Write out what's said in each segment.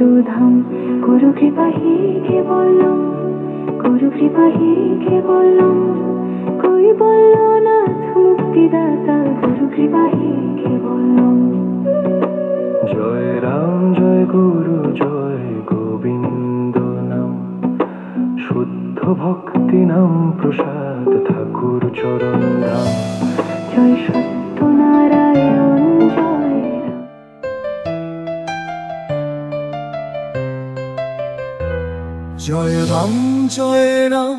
তিরোধাম। গুরু কৃপা হি কেবলম, গুরু কৃপা হি কেবলম। কই বলল নাথ মুক্তিদাতা, গুরু কৃপা হি কেবলম। জয় রাম জয় গুরু জয় গোবিন্দ নাম, শুদ্ধ ভক্তি নাম প্রসাদ ঠাকুর চরণ ধাম। জয় সত্যনারায়ণ জয় রাম। জয় রাম জয় রাম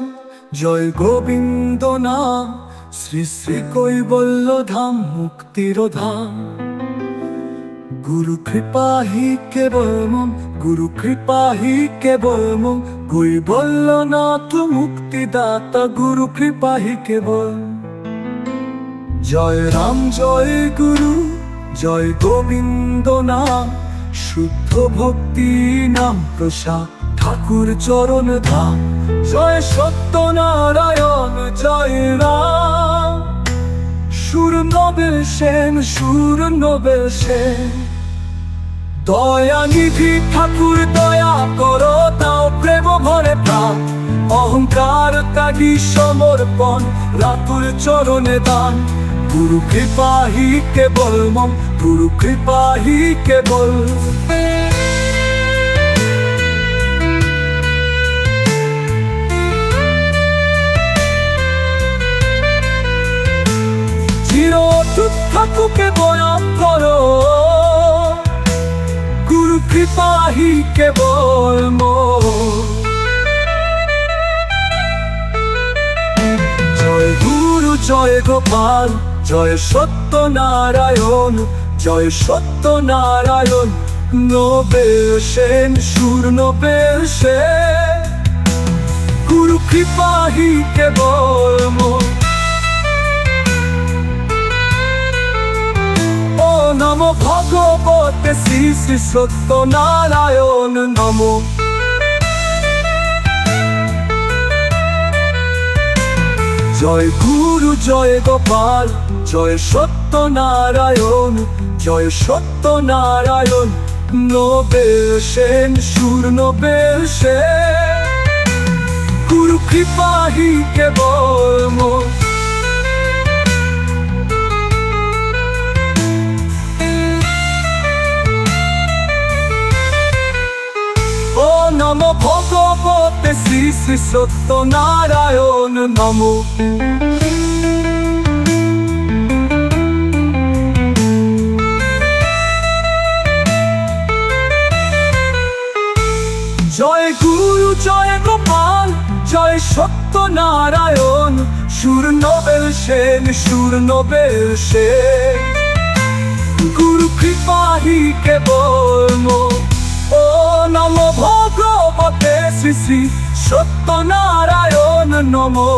জয় গোবিন্দ নাম, শ্রী শ্রী কৈবল্য ধাম মুক্তির ধাম। গুরু কৃপা হি কেবলম, গুরু কৃপা হি কেবলম। কৈবল্যনাথ মুক্তিদাতা, গুরু কৃপা হি কেবল। জয় রাম জয় গুরু জয় গোবিন্দ নাম, শুদ্ধ ভক্তি নাম প্রসাদ ঠাকুর চরণ ধাম। জয় সত্যনারায়ণ জয় রাম, সুর নোবেল সেন, সুর নোবেল সেন। দয়ানিধি ঠাকুর দয়া করো, দাও প্রেম ভরে প্রাণ। অহংকার ত্যাগী সমর্পণ, রাতুল চরণে দান। গুরু কৃপা হি কেবলম, গুরু কৃপা হি কেবল। চিরটুক ঠাকুরকে বয়ান করো, গুরু কৃপা হি কেবলম। জয় গুরু জয় গোপাল জয় সত্যনারায়ণ, জয় সত্যনারায়ণ। নোবেল সেন, সুর নোবেল সেন। গুরু কৃপা হি কেবলম। ও নমো ভগবতে শ্রী শ্রী সত্যনারায়ণ নমো। জয় গুরু জয় গোপাল জয় সত্যনারায়ণ, জয় সত্যনারায়ণ। নোবেল সেন, সুর নোবেল সেন। গুরু কৃপা হি কেবলম। ও নমো ভগবতে শ্রী শ্রী সত্যনারায়ণ নমো। জয় গুরু জয় গোপাল জয় সত্যনারায়ণ, সুর নোবেল সেন, সুর নোবেল সেন। গুরু কৃপা হি কেবলম। ও নমো ভগবতে শ্রী শ্রী সত্যনারায়ণ নমো।